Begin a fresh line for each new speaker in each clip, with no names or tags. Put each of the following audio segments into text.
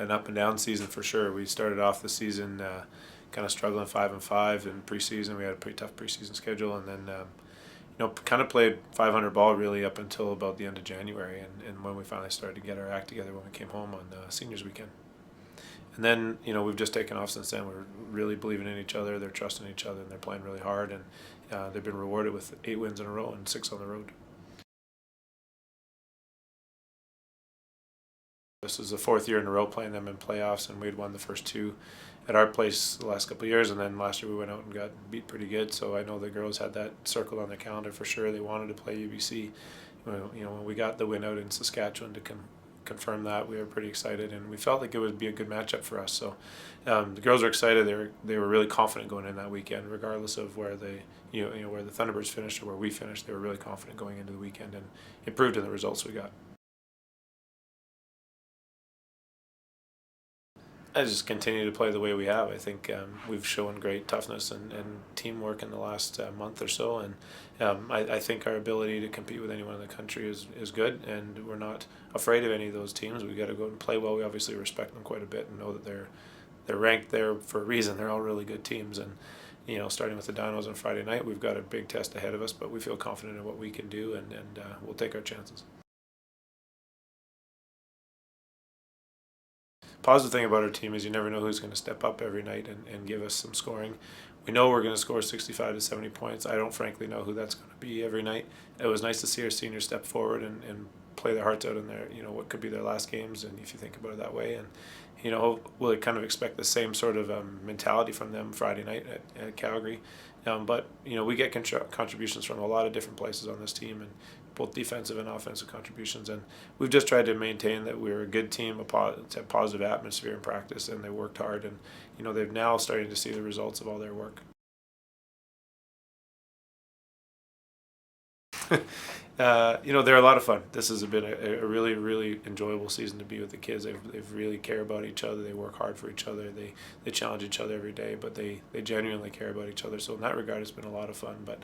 an up and down season for sure. We started off the season kind of struggling 5-5 in preseason. We had a pretty tough preseason schedule, and then kind of played 500 ball really up until about the end of January, and when we finally started to get our act together when we came home on seniors weekend. And then we've just taken off since then. We're really believing in each other. They're trusting each other, and they're playing really hard. And they've been rewarded with 8 wins in a row and 6 on the road. This is the 4th year in a row playing them in playoffs, and we'd won the first 2 at our place the last couple of years, and then last year we went out and got beat pretty good. So I know the girls had that circled on their calendar for sure. They wanted to play UBC. When we got the win out in Saskatchewan to confirm that, we were pretty excited, and we felt like it would be a good matchup for us. So the girls were excited. They were really confident going in that weekend, regardless of where they where the Thunderbirds finished or where we finished. They were really confident going into the weekend, and it proved in the results we got. I just continue to play the way we have. I think we've shown great toughness and teamwork in the last month or so, and I think our ability to compete with anyone in the country is good, and we're not afraid of any of those teams. We've got to go and play well. We obviously respect them quite a bit and know that they're ranked there for a reason. They're all really good teams, and starting with the Dinos on Friday night, we've got a big test ahead of us, but we feel confident in what we can do, and we'll take our chances. Positive thing about our team is you never know who's going to step up every night and give us some scoring. We know we're going to score 65 to 70 points. I don't frankly know who that's going to be every night. It was nice to see our seniors step forward and play their hearts out in their, what could be their last games, and if you think about it that way. And, we'll kind of expect the same sort of mentality from them Friday night at Calgary. But, we get contributions from a lot of different places on this team, and both defensive and offensive contributions. And we've just tried to maintain that we're a good team, a positive atmosphere in practice, and they worked hard. And, they're now starting to see the results of all their work. They're a lot of fun. This has been a really, really enjoyable season to be with the kids. They really care about each other. They work hard for each other. They challenge each other every day, but they genuinely care about each other. So in that regard, it's been a lot of fun. But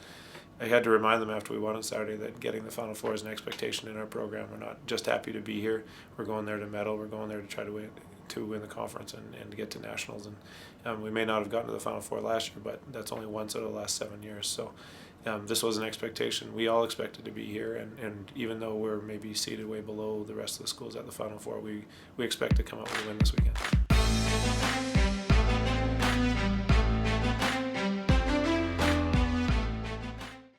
I had to remind them after we won on Saturday that getting the Final Four is an expectation in our program. We're not just happy to be here. We're going there to medal. We're going there to try to win the conference and get to nationals. And we may not have gotten to the Final Four last year, but that's only once out of the last 7 years. So this was an expectation. We all expected to be here, and even though we're maybe seated way below the rest of the schools at the Final Four, we expect to come out with a win this weekend.